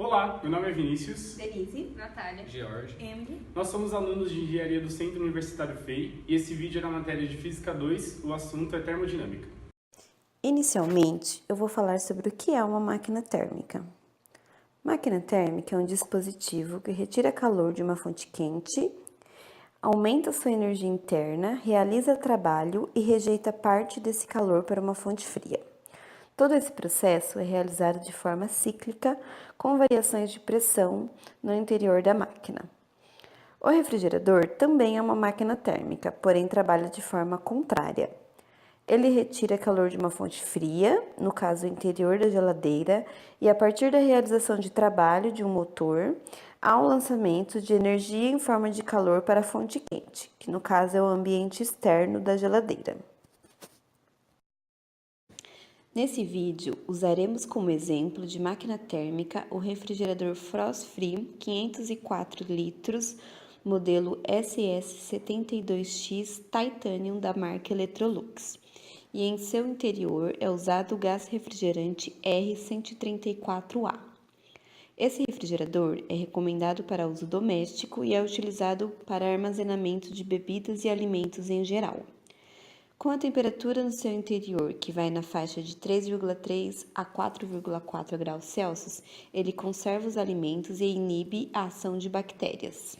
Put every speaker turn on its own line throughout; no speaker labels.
Olá, meu nome é Vinícius.
Denise,
Natália,
George.
Emily.
Nós somos alunos de Engenharia do Centro Universitário FEI e esse vídeo é na matéria de Física 2, o assunto é termodinâmica.
Inicialmente, eu vou falar sobre o que é uma máquina térmica. Máquina térmica é um dispositivo que retira calor de uma fonte quente, aumenta sua energia interna, realiza trabalho e rejeita parte desse calor para uma fonte fria. Todo esse processo é realizado de forma cíclica, com variações de pressão no interior da máquina. O refrigerador também é uma máquina térmica, porém trabalha de forma contrária. Ele retira calor de uma fonte fria, no caso o interior da geladeira, e a partir da realização de trabalho de um motor, há o lançamento de energia em forma de calor para a fonte quente, que no caso é o ambiente externo da geladeira. Nesse vídeo, usaremos como exemplo de máquina térmica o refrigerador Frost Free 504 litros, modelo SS72X Titanium da marca Electrolux. E em seu interior é usado o gás refrigerante R134A. Esse refrigerador é recomendado para uso doméstico e é utilizado para armazenamento de bebidas e alimentos em geral. Com a temperatura no seu interior, que vai na faixa de 3,3 a 4,4 graus Celsius, ele conserva os alimentos e inibe a ação de bactérias.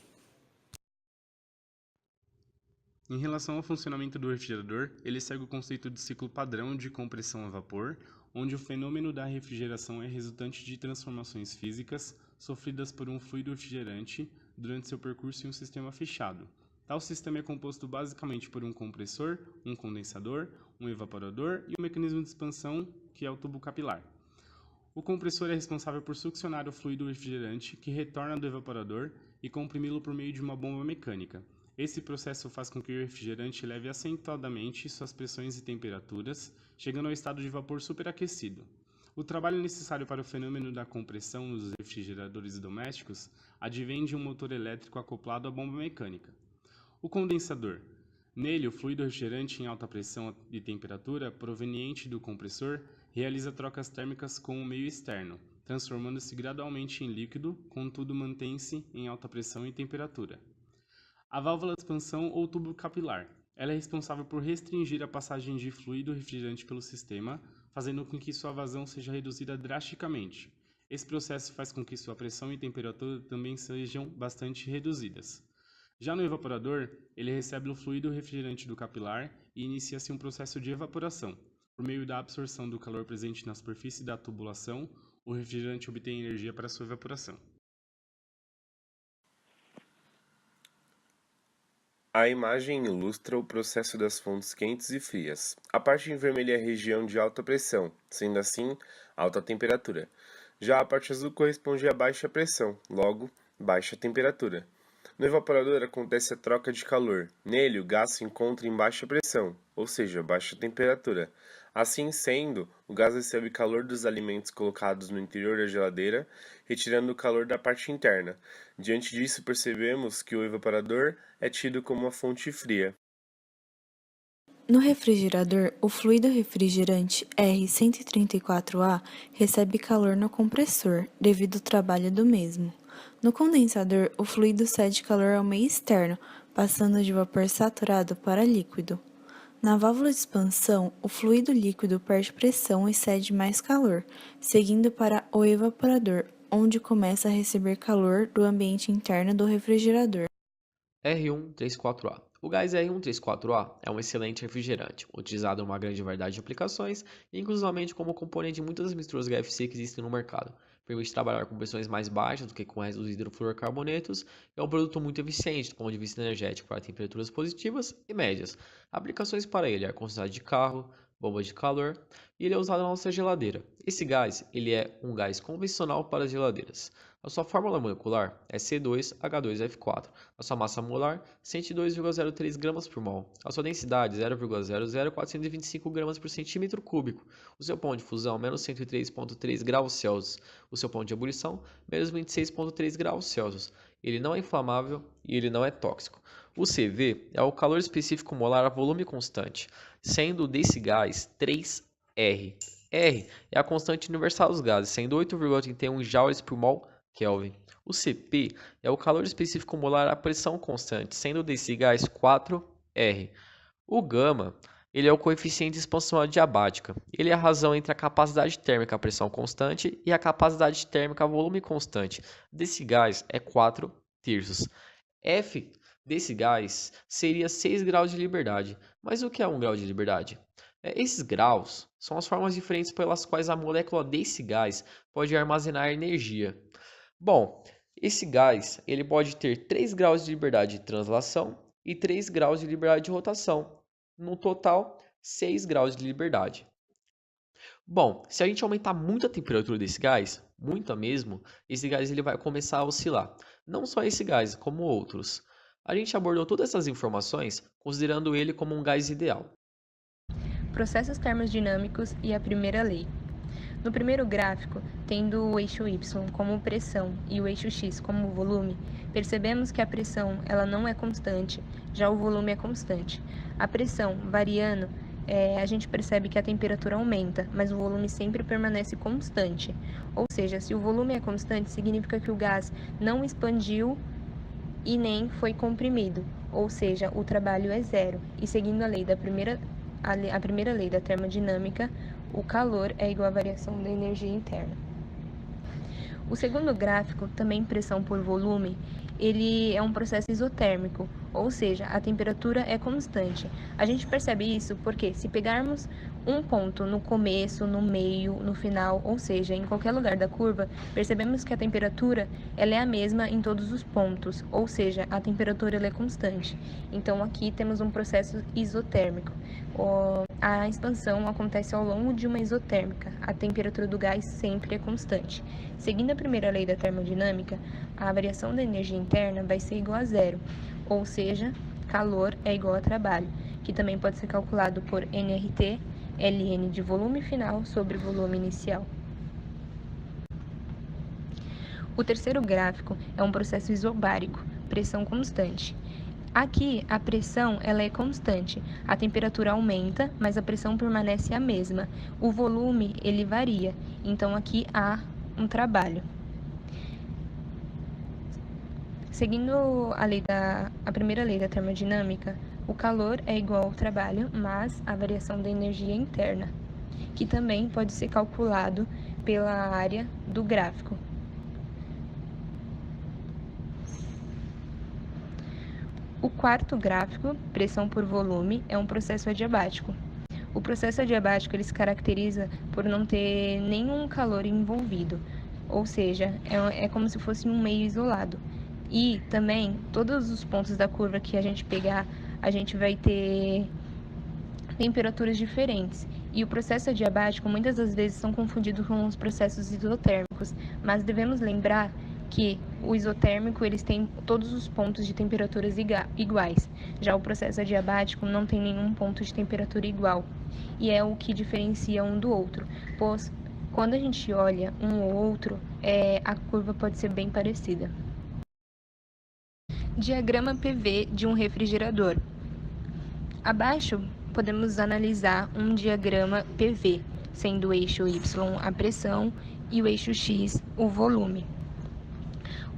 Em relação ao funcionamento do refrigerador, ele segue o conceito de ciclo padrão de compressão a vapor, onde o fenômeno da refrigeração é resultante de transformações físicas sofridas por um fluido refrigerante durante seu percurso em um sistema fechado. Tal sistema é composto basicamente por um compressor, um condensador, um evaporador e um mecanismo de expansão, que é o tubo capilar. O compressor é responsável por succionar o fluido refrigerante, que retorna do evaporador, e comprimi-lo por meio de uma bomba mecânica. Esse processo faz com que o refrigerante eleve acentuadamente suas pressões e temperaturas, chegando ao estado de vapor superaquecido. O trabalho necessário para o fenômeno da compressão nos refrigeradores domésticos advém de um motor elétrico acoplado à bomba mecânica. O condensador. Nele, o fluido refrigerante em alta pressão e temperatura, proveniente do compressor, realiza trocas térmicas com o meio externo, transformando-se gradualmente em líquido, contudo mantém-se em alta pressão e temperatura. A válvula de expansão ou tubo capilar. Ela é responsável por restringir a passagem de fluido refrigerante pelo sistema, fazendo com que sua vazão seja reduzida drasticamente. Esse processo faz com que sua pressão e temperatura também sejam bastante reduzidas. Já no evaporador, ele recebe o fluido refrigerante do capilar e inicia-se um processo de evaporação. Por meio da absorção do calor presente na superfície da tubulação, o refrigerante obtém energia para sua evaporação.
A imagem ilustra o processo das fontes quentes e frias. A parte em vermelho é a região de alta pressão, sendo assim, alta temperatura. Já a parte azul corresponde a baixa pressão, logo, baixa temperatura. No evaporador acontece a troca de calor. Nele, o gás se encontra em baixa pressão, ou seja, baixa temperatura. Assim sendo, o gás recebe calor dos alimentos colocados no interior da geladeira, retirando o calor da parte interna. Diante disso, percebemos que o evaporador é tido como uma fonte fria.
No refrigerador, o fluido refrigerante R134A recebe calor no compressor, devido ao trabalho do mesmo. No condensador, o fluido cede calor ao meio externo, passando de vapor saturado para líquido. Na válvula de expansão, o fluido líquido perde pressão e cede mais calor, seguindo para o evaporador, onde começa a receber calor do ambiente interno do refrigerador.
R134A. O gás R134A é um excelente refrigerante, utilizado em uma grande variedade de aplicações, inclusivamente como componente de muitas misturas GFC que existem no mercado. Permite trabalhar com pressões mais baixas do que com o resto dos hidrofluorcarbonetos, e é um produto muito eficiente do ponto de vista energético para temperaturas positivas e médias. Aplicações para ele: ar-condicionado de carro, bomba de calor, e ele é usado na nossa geladeira. Esse gás ele é um gás convencional para as geladeiras. A sua fórmula molecular é C2H2F4. A sua massa molar, 102,03 gramas por mol. A sua densidade, 0,00425 gramas por centímetro cúbico. O seu ponto de fusão, menos 103,3 graus Celsius. O seu ponto de ebulição, menos 26,3 graus Celsius. Ele não é inflamável e ele não é tóxico. O CV é o calor específico molar a volume constante, sendo desse gás 3R. R é a constante universal dos gases, sendo 8,31 joules por mol Kelvin. O Cp é o calor específico molar à pressão constante, sendo desse gás 4R. O gama, ele é o coeficiente de expansão adiabática. Ele é a razão entre a capacidade térmica à pressão constante e a capacidade térmica a volume constante. Desse gás é 4/3. F desse gás seria 6 graus de liberdade. Mas o que é 1 grau de liberdade? Esses graus são as formas diferentes pelas quais a molécula desse gás pode armazenar energia. Bom, esse gás ele pode ter 3 graus de liberdade de translação e 3 graus de liberdade de rotação. No total, 6 graus de liberdade. Bom, se a gente aumentar muito a temperatura desse gás, muita mesmo, esse gás ele vai começar a oscilar. Não só esse gás, como outros. A gente abordou todas essas informações considerando ele como um gás ideal.
Processos termodinâmicos e a primeira lei. No primeiro gráfico, tendo o eixo y como pressão e o eixo x como volume, percebemos que a pressão ela não é constante, já o volume é constante. A pressão variando, a gente percebe que a temperatura aumenta, mas o volume sempre permanece constante. Ou seja, se o volume é constante, significa que o gás não expandiu e nem foi comprimido, ou seja, o trabalho é zero. E seguindo a primeira lei da termodinâmica, o calor é igual à variação da energia interna. O segundo gráfico, também pressão por volume, ele é um processo isotérmico, ou seja, a temperatura é constante. A gente percebe isso porque se pegarmos um ponto no começo, no meio, no final, ou seja, em qualquer lugar da curva, percebemos que a temperatura ela é a mesma em todos os pontos, ou seja, a temperatura ela é constante. Então aqui temos um processo isotérmico. A expansão acontece ao longo de uma isotérmica. A temperatura do gás sempre é constante. Seguindo a primeira lei da termodinâmica, a variação da energia interna vai ser igual a zero, ou seja, calor é igual a trabalho, que também pode ser calculado por nRT, Ln de volume final sobre volume inicial. O terceiro gráfico é um processo isobárico, pressão constante. Aqui, a pressão ela é constante, a temperatura aumenta, mas a pressão permanece a mesma. O volume ele varia, então aqui há um trabalho. Seguindo a primeira lei da termodinâmica, o calor é igual ao trabalho, mas a variação da energia interna, que também pode ser calculado pela área do gráfico. O quarto gráfico, pressão por volume, é um processo adiabático. O processo adiabático ele se caracteriza por não ter nenhum calor envolvido, ou seja, é como se fosse um meio isolado. E também, todos os pontos da curva que a gente pegar, a gente vai ter temperaturas diferentes. E o processo adiabático muitas das vezes são confundidos com os processos isotérmicos, mas devemos lembrar que o isotérmico eles têm todos os pontos de temperaturas iguais. Já o processo adiabático não tem nenhum ponto de temperatura igual. E é o que diferencia um do outro, pois quando a gente olha um ou outro, a curva pode ser bem parecida. Diagrama PV de um refrigerador. Abaixo, podemos analisar um diagrama PV, sendo o eixo Y a pressão e o eixo X o volume.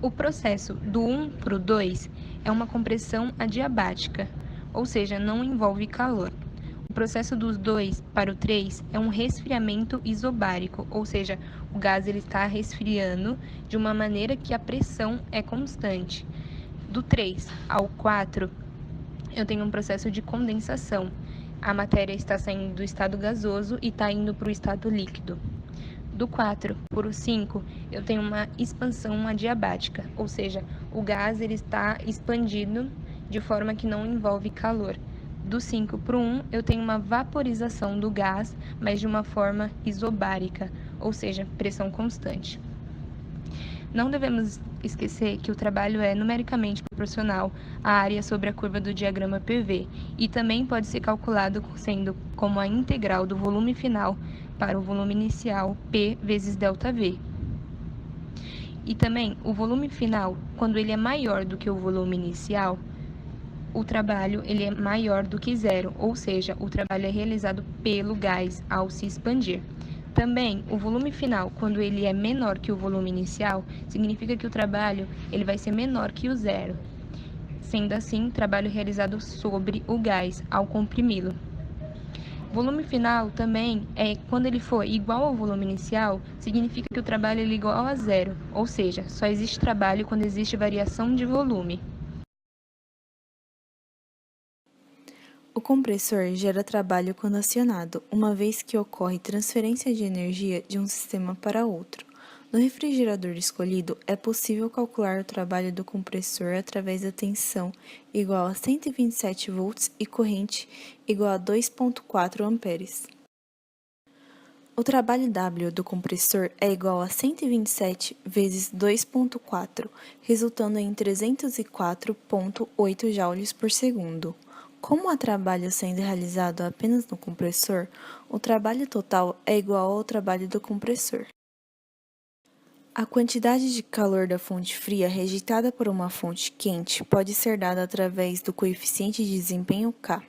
O processo do 1 para o 2 é uma compressão adiabática, ou seja, não envolve calor. O processo dos 2 para o 3 é um resfriamento isobárico, ou seja, o gás ele está resfriando de uma maneira que a pressão é constante. Do 3 ao 4, eu tenho um processo de condensação. A matéria está saindo do estado gasoso e está indo para o estado líquido. Do 4 para o 5, eu tenho uma expansão adiabática, ou seja, o gás ele está expandindo de forma que não envolve calor. Do 5 para o 1, eu tenho uma vaporização do gás, mas de uma forma isobárica, ou seja, pressão constante. Não devemos esquecer que o trabalho é numericamente proporcional à área sobre a curva do diagrama PV e também pode ser calculado sendo como a integral do volume final para o volume inicial, P vezes ΔV. E também, o volume final, quando ele é maior do que o volume inicial, o trabalho ele é maior do que zero, ou seja, o trabalho é realizado pelo gás ao se expandir. Também, o volume final, quando ele é menor que o volume inicial, significa que o trabalho ele vai ser menor que o zero, sendo assim, trabalho realizado sobre o gás ao comprimi-lo. Volume final também é quando ele for igual ao volume inicial, significa que o trabalho é igual a zero, ou seja, só existe trabalho quando existe variação de volume.
O compressor gera trabalho quando acionado, uma vez que ocorre transferência de energia de um sistema para outro. No refrigerador escolhido, é possível calcular o trabalho do compressor através da tensão igual a 127 volts e corrente igual a 2,4 amperes. O trabalho W do compressor é igual a 127 vezes 2,4, resultando em 304,8 joules por segundo. Como há trabalho sendo realizado apenas no compressor, o trabalho total é igual ao trabalho do compressor. A quantidade de calor da fonte fria rejeitada por uma fonte quente pode ser dada através do coeficiente de desempenho K.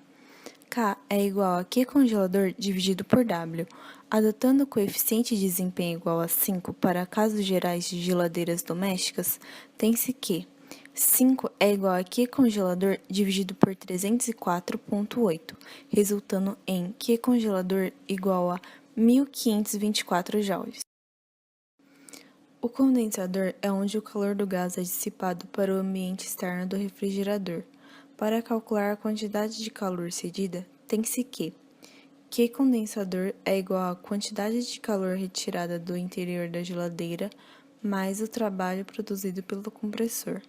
K é igual a Q congelador dividido por W. Adotando o coeficiente de desempenho igual a 5 para casos gerais de geladeiras domésticas, tem-se que 5 é igual a Q congelador dividido por 304,8, resultando em Q congelador igual a 1524 joules. O condensador é onde o calor do gás é dissipado para o ambiente externo do refrigerador. Para calcular a quantidade de calor cedida, tem-se que Q condensador é igual à quantidade de calor retirada do interior da geladeira mais o trabalho produzido pelo compressor.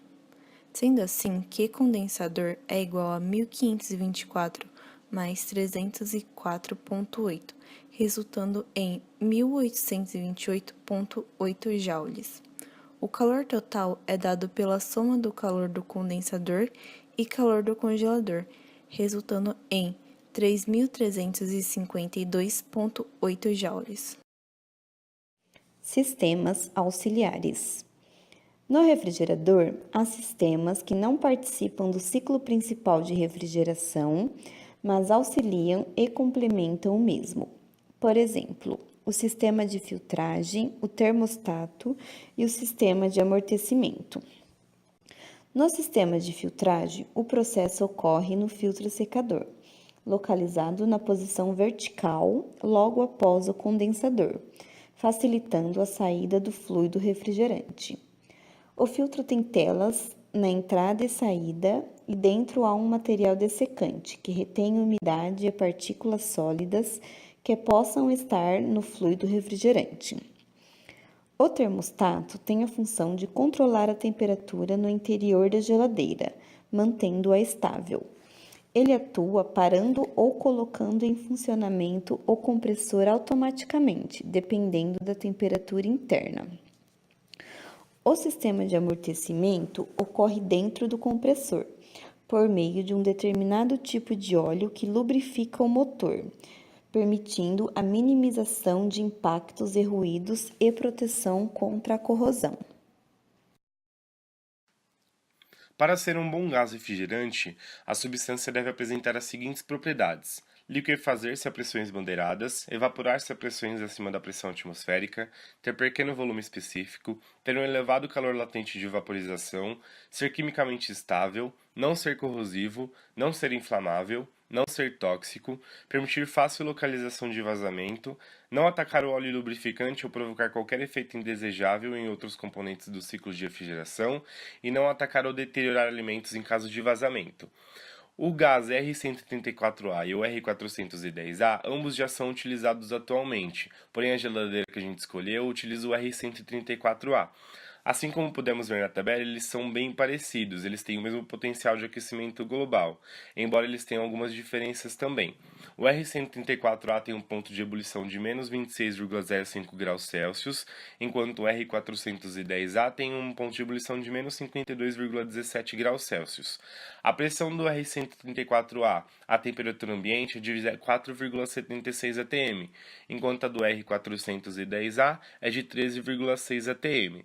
Sendo assim, Q condensador é igual a 1524 mais 304,8, resultando em 1828,8 joules. O calor total é dado pela soma do calor do condensador e calor do congelador, resultando em 3.352,8 joules.
Sistemas auxiliares. No refrigerador, há sistemas que não participam do ciclo principal de refrigeração, mas auxiliam e complementam o mesmo. Por exemplo, o sistema de filtragem, o termostato e o sistema de amortecimento. No sistema de filtragem, o processo ocorre no filtro secador, localizado na posição vertical logo após o condensador, facilitando a saída do fluido refrigerante. O filtro tem telas na entrada e saída e dentro há um material dessecante que retém umidade e partículas sólidas que possam estar no fluido refrigerante. O termostato tem a função de controlar a temperatura no interior da geladeira, mantendo-a estável. Ele atua parando ou colocando em funcionamento o compressor automaticamente, dependendo da temperatura interna. O sistema de amortecimento ocorre dentro do compressor, por meio de um determinado tipo de óleo que lubrifica o motor, permitindo a minimização de impactos e ruídos e proteção contra a corrosão.
Para ser um bom gás refrigerante, a substância deve apresentar as seguintes propriedades: liquefazer-se a pressões bandeiradas, evaporar-se a pressões acima da pressão atmosférica, ter pequeno volume específico, ter um elevado calor latente de vaporização, ser quimicamente estável, não ser corrosivo, não ser inflamável, não ser tóxico, permitir fácil localização de vazamento, não atacar o óleo lubrificante ou provocar qualquer efeito indesejável em outros componentes do ciclo de refrigeração e não atacar ou deteriorar alimentos em caso de vazamento. O gás R134A e o R410A, ambos já são utilizados atualmente, porém a geladeira que a gente escolheu utiliza o R134A. Assim como podemos ver na tabela, eles são bem parecidos, eles têm o mesmo potencial de aquecimento global, embora eles tenham algumas diferenças também. O R134A tem um ponto de ebulição de menos 26,05 graus Celsius, enquanto o R410A tem um ponto de ebulição de menos 52,17 graus Celsius. A pressão do R134A à temperatura ambiente é de 4,76 atm, enquanto a do R410A é de 13,6 atm.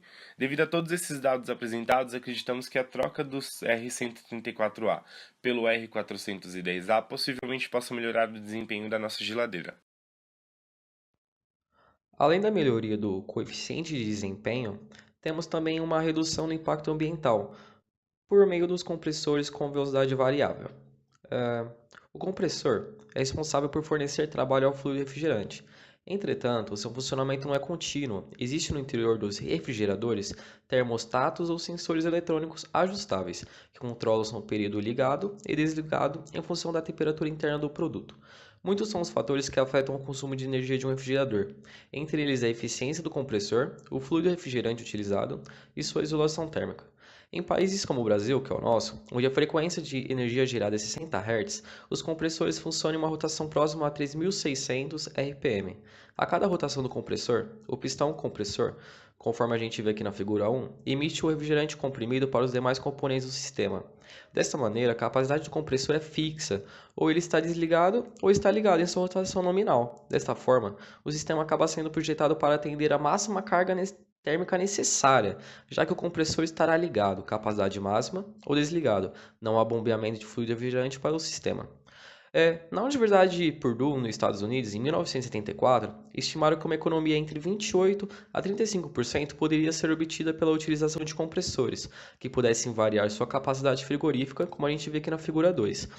Devido a todos esses dados apresentados, acreditamos que a troca do R134A pelo R410A possivelmente possa melhorar o desempenho da nossa geladeira.
Além da melhoria do coeficiente de desempenho, temos também uma redução no impacto ambiental por meio dos compressores com velocidade variável. O compressor é responsável por fornecer trabalho ao fluido refrigerante. Entretanto, o seu funcionamento não é contínuo. Existe no interior dos refrigeradores termostatos ou sensores eletrônicos ajustáveis que controlam o período ligado e desligado em função da temperatura interna do produto. Muitos são os fatores que afetam o consumo de energia de um refrigerador, entre eles a eficiência do compressor, o fluido refrigerante utilizado e sua isolação térmica. Em países como o Brasil, que é o nosso, onde a frequência de energia gerada é 60 Hz, os compressores funcionam em uma rotação próxima a 3.600 RPM. A cada rotação do compressor, o pistão compressor, conforme a gente vê aqui na figura 1, emite o refrigerante comprimido para os demais componentes do sistema. Desta maneira, a capacidade do compressor é fixa, ou ele está desligado ou está ligado em sua rotação nominal. Desta forma, o sistema acaba sendo projetado para atender a máxima carga térmica necessária, já que o compressor estará ligado, capacidade máxima, ou desligado, não há bombeamento de fluido refrigerante para o sistema. Na Universidade de Purdue, nos Estados Unidos, em 1974, estimaram que uma economia entre 28% a 35% poderia ser obtida pela utilização de compressores, que pudessem variar sua capacidade frigorífica, como a gente vê aqui na figura 2.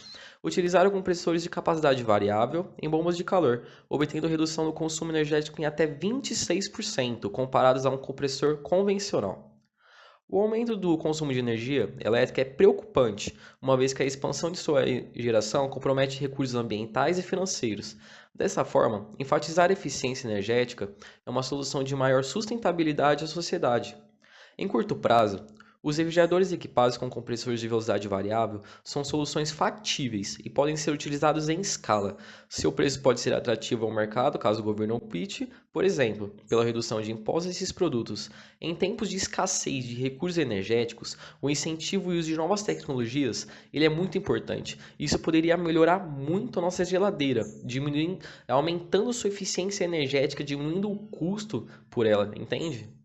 Utilizaram compressores de capacidade variável em bombas de calor, obtendo redução do consumo energético em até 26%, comparados a um compressor convencional. O aumento do consumo de energia elétrica é preocupante, uma vez que a expansão de sua geração compromete recursos ambientais e financeiros. Dessa forma, enfatizar a eficiência energética é uma solução de maior sustentabilidade à sociedade. Em curto prazo, os refrigeradores equipados com compressores de velocidade variável são soluções factíveis e podem ser utilizados em escala. Seu preço pode ser atrativo ao mercado caso o governo opte, por exemplo, pela redução de impostos a esses produtos. Em tempos de escassez de recursos energéticos, o incentivo e uso de novas tecnologias ele é muito importante. Isso poderia melhorar muito a nossa geladeira, aumentando sua eficiência energética, diminuindo o custo por ela, entende?